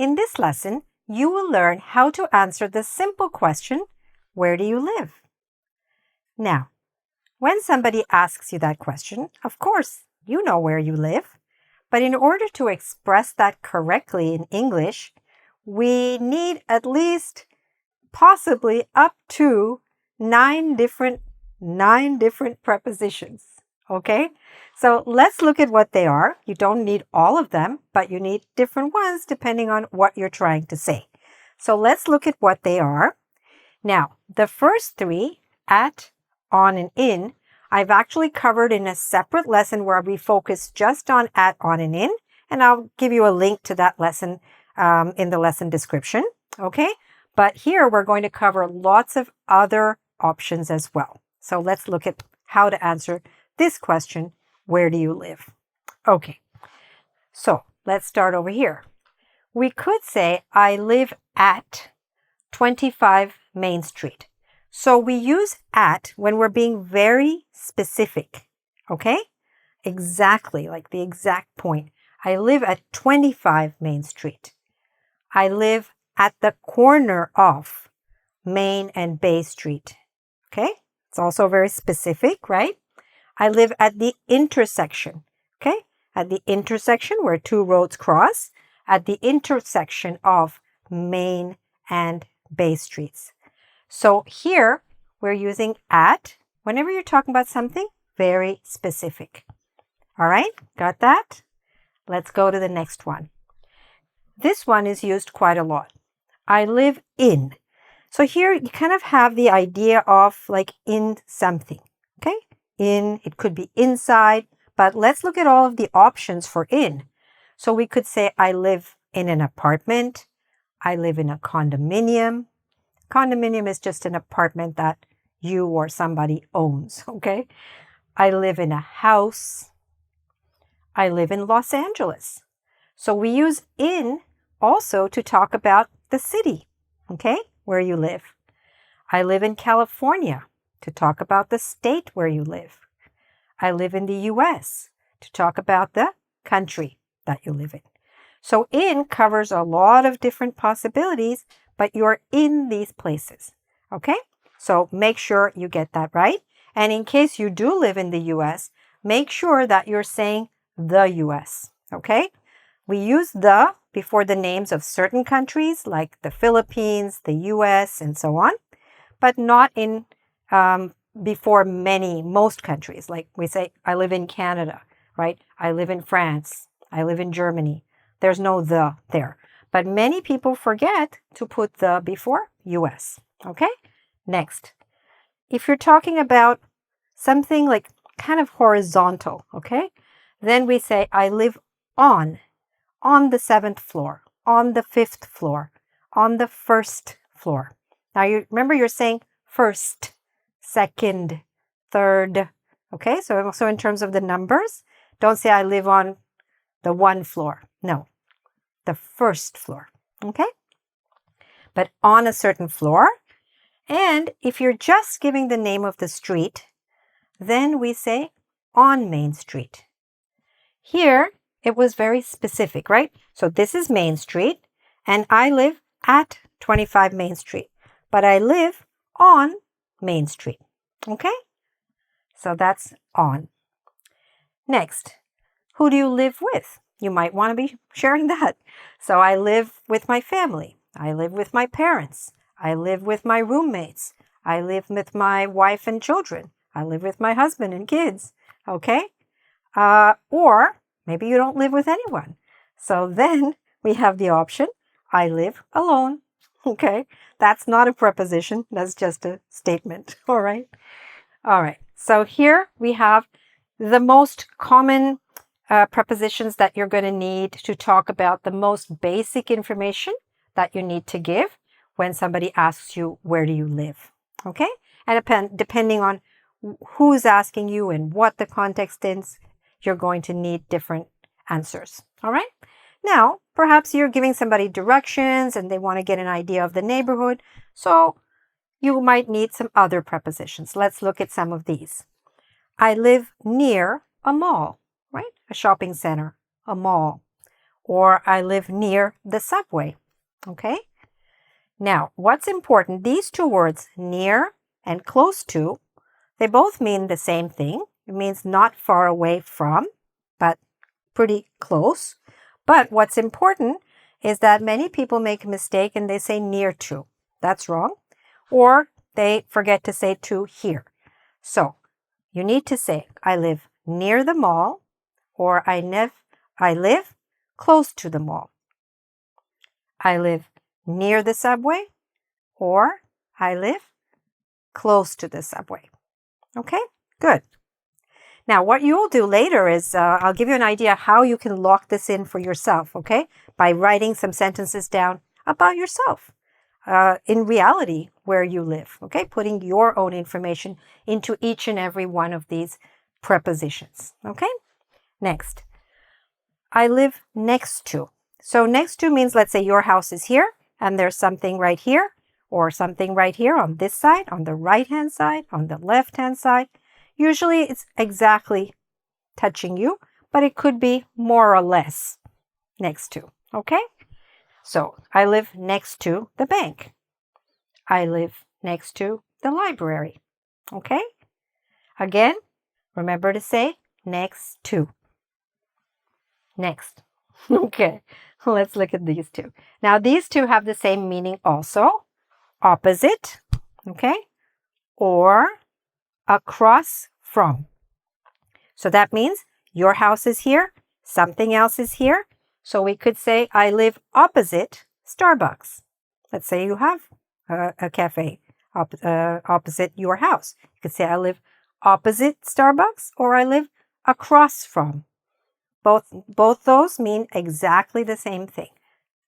In this lesson, you will learn how to answer the simple question, where do you live? Now, when somebody asks you that question, of course, you know where you live. But in order to express that correctly in English, we need at least possibly up to nine different prepositions. Okay? So let's look at what they are. You don't need all of them, but you need different ones depending on what you're trying to say. So let's look at what they are. Now, the first three, at, on, and in, I've actually covered in a separate lesson where we focus just on at, on, and in, and I'll give you a link to that lesson in the lesson description, okay? But here we're going to cover lots of other options as well. So let's look at how to answer this question, where do you live? Okay, so let's start over here. We could say, I live at 25 Main Street. So we use at when we're being very specific, okay? Exactly, like the exact point. I live at 25 Main Street. I live at the corner of Main and Bay Street, okay? It's also very specific, right? I live at the intersection, okay? At the intersection where two roads cross, at the intersection of Main and Bay Streets. So here we're using at whenever you're talking about something very specific. All right, got that? Let's go to the next one. This one is used quite a lot. I live in. So here you kind of have the idea of like in something, okay? In, it could be inside, but let's look at all of the options for in. So we could say I live in an apartment. I live in a condominium. Condominium is just an apartment that you or somebody owns, okay? I live in a house. I live in Los Angeles. So we use in also to talk about the city, okay, where you live. I live in California to talk about the state where you live. I live in the US to talk about the country that you live in. So in covers a lot of different possibilities, but you're in these places, okay? So make sure you get that right. And in case you do live in the US, make sure that you're saying the US, okay? We use the before the names of certain countries like the Philippines, the US, and so on, but not in before most countries. Like we say, I live in Canada, right? I live in France. I live in Germany. There's no the there. But many people forget to put the before US, okay? Next, if you're talking about something like kind of horizontal, okay? Then we say, I live on the 7th floor, on the 5th floor, on the 1st floor. Now you remember you're saying first, second, third, okay? So also in terms of the numbers, don't say I live on the 1 floor. No, the 1st floor, okay? But on a certain floor. And if you're just giving the name of the street, then we say on Main Street. Here, it was very specific, right? So this is Main Street, and I live at 25 Main Street, but I live on Main Street, okay? So that's on. Next, who do you live with? You might want to be sharing that. So I live with my family. I live with my parents. I live with my roommates. I live with my wife and children. I live with my husband and kids, okay? Or maybe you don't live with anyone. So then we have the option, I live alone, okay? That's not a preposition. That's just a statement, all right? All right, so here we have the most common prepositions that you're going to need to talk about the most basic information that you need to give when somebody asks you, where do you live? Okay? And depending on who's asking you and what the context is, you're going to need different answers. All right? Now, perhaps you're giving somebody directions and they want to get an idea of the neighborhood. So you might need some other prepositions. Let's look at some of these. I live near a mall, right? A shopping center, a mall. or I live near the subway. Okay? Now, what's important, these two words, near and close to, they both mean the same thing. It means not far away from, but pretty close. But what's important is that many people make a mistake and they say near to. That's wrong. Or they forget to say to here. So you need to say, I live near the mall, or I live close to the mall. I live near the subway, or I live close to the subway. Okay, good. Now, what you'll do later is I'll give you an idea how you can lock this in for yourself, okay? By writing some sentences down about yourself, in reality, where you live, okay? Putting your own information into each and every one of these prepositions, okay? Next, I live next to. So next to means, let's say your house is here and there's something right here or something right here on this side, on the right-hand side, on the left-hand side. Usually it's exactly touching you, but it could be more or less next to, okay? So I live next to the bank. I live next to the library, okay? Again, remember to say next to. Next. Okay, let's look at these two. Now, these two have the same meaning also. Opposite, okay? Or across from. So that means your house is here, something else is here. So we could say, I live opposite Starbucks. Let's say you have a cafe opposite your house. You could say, I live opposite Starbucks, or I live across from. Both those mean exactly the same thing.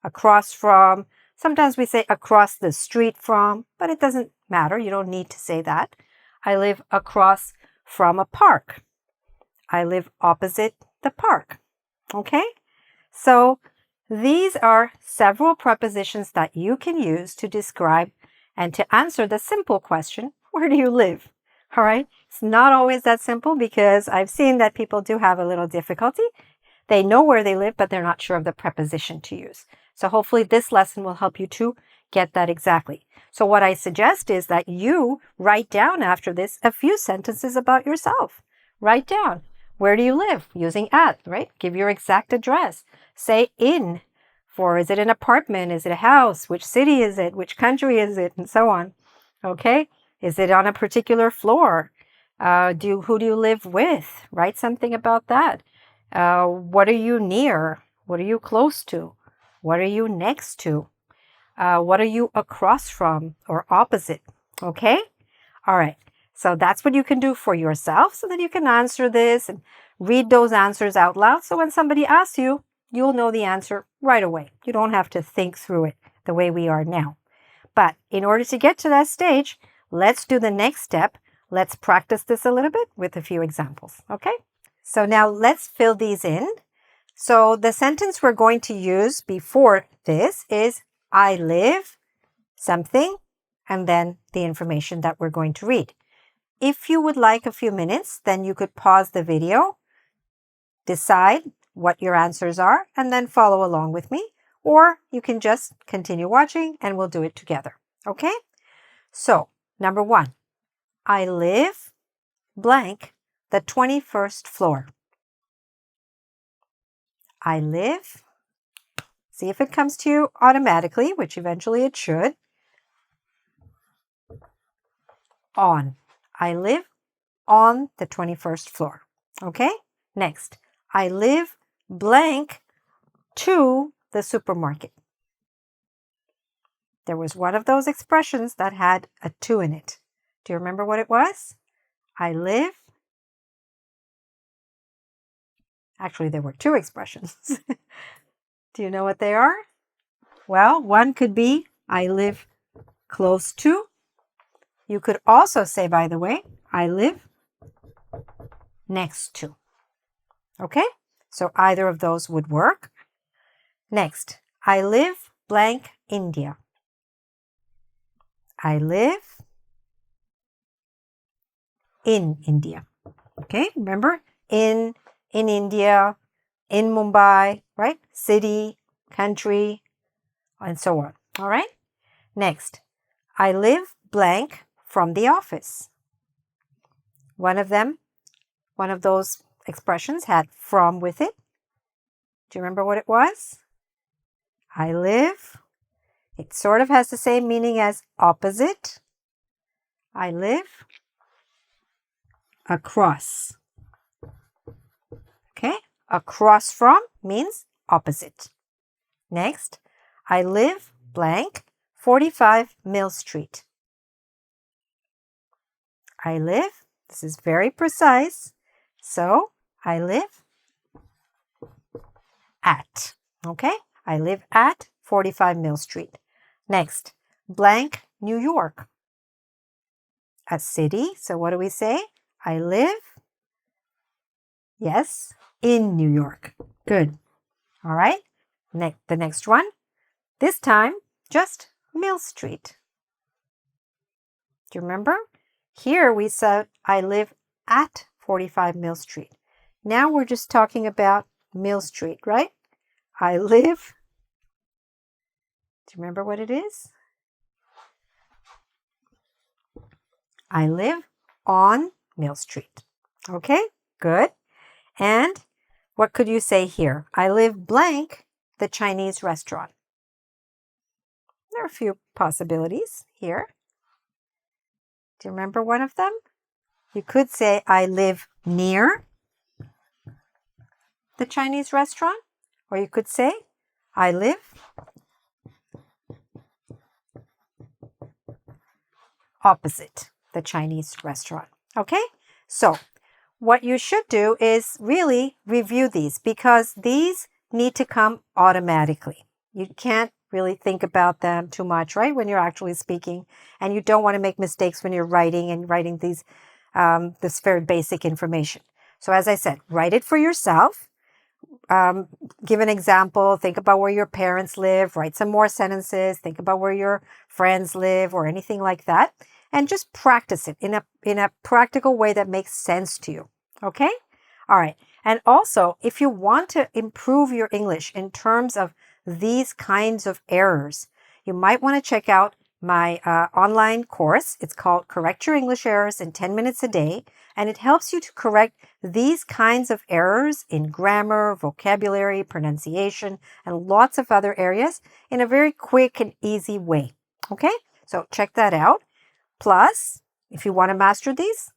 Across from, sometimes we say across the street from, but it doesn't matter. You don't need to say that. I live across from a park. I live opposite the park. Okay? So these are several prepositions that you can use to describe and to answer the simple question, where do you live? All right? It's not always that simple because I've seen that people do have a little difficulty. They know where they live, but they're not sure of the preposition to use. So hopefully this lesson will help you to get that exactly. So what I suggest is that you write down after this a few sentences about yourself. Write down, where do you live? Using at, right? Give your exact address. Say in, for is it an apartment? Is it a house? Which city is it? Which country is it? And so on. Okay? Is it on a particular floor? Who do you live with? Write something about that. What are you near? What are you close to? What are you next to? What are you across from or opposite? Okay? All right. So that's what you can do for yourself so that you can answer this and read those answers out loud. So when somebody asks you, you'll know the answer right away. You don't have to think through it the way we are now. But in order to get to that stage, let's do the next step. Let's practice this a little bit with a few examples. Okay? So now let's fill these in. So the sentence we're going to use before this is I live something and then the information that we're going to read. If you would like a few minutes, then you could pause the video, decide what your answers are, and then follow along with me. Or you can just continue watching and we'll do it together. Okay? So, number 1, I live blank the 21st floor. I live, see if it comes to you automatically, which eventually it should. On. I live on the 21st floor. Okay? Next, I live blank to the supermarket. There was one of those expressions that had a to in it. Do you remember what it was? I live. Actually, there were 2 expressions. Do you know what they are? Well, one could be I live close to. You could also say, by the way, I live next to. Okay? So either of those would work. Next, I live blank India. I live in India. Okay? Remember, in India, in Mumbai, right? City, country, and so on. All right. Next, I live blank from the office. One of those expressions had from with it. Do you remember what it was? I live. It sort of has the same meaning as opposite. I live across. Okay? Across from means opposite. Next, I live blank 45 Mill Street. I live, this is very precise, so I live at. Okay? I live at 45 Mill Street. Next, blank New York. A city, so what do we say? I live, yes, in New York. Good. All right. The next one. This time, just Mill Street. Do you remember? Here we said, I live at 45 Mill Street. Now we're just talking about Mill Street, right? I live. Do you remember what it is? I live on Mill Street. Okay, good. And what could you say here? I live blank the Chinese restaurant. There are a few possibilities here. Do you remember one of them? You could say I live near the Chinese restaurant, or you could say I live opposite the Chinese restaurant. Okay? So, what you should do is really review these because these need to come automatically. You can't really think about them too much, right, when you're actually speaking, and you don't want to make mistakes when you're writing these this very basic information. So as I said, write it for yourself. Give an example. Think about where your parents live. Write some more sentences. Think about where your friends live or anything like that, and just practice it in a practical way that makes sense to you. Okay? All right. And also, if you want to improve your English in terms of these kinds of errors, you might want to check out my online course. It's called Correct Your English Errors in 10 Minutes a Day, and it helps you to correct these kinds of errors in grammar, vocabulary, pronunciation, and lots of other areas in a very quick and easy way. Okay? So check that out. Plus, if you want to master these,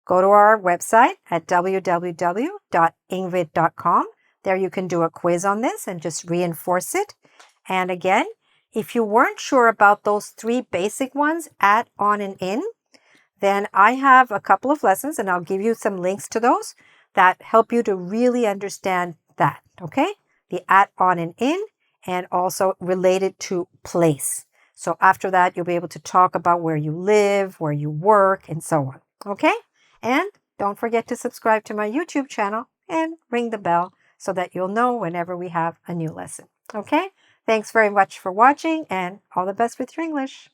go to our website at www.ingvid.com. There you can do a quiz on this and just reinforce it. And again, if you weren't sure about those 3 basic ones, at, on, and in, then I have a couple of lessons and I'll give you some links to those that help you to really understand that, okay? The at, on, and in, and also related to place. So after that, you'll be able to talk about where you live, where you work, and so on, okay? And don't forget to subscribe to my YouTube channel and ring the bell so that you'll know whenever we have a new lesson. Okay? Thanks very much for watching and all the best with your English.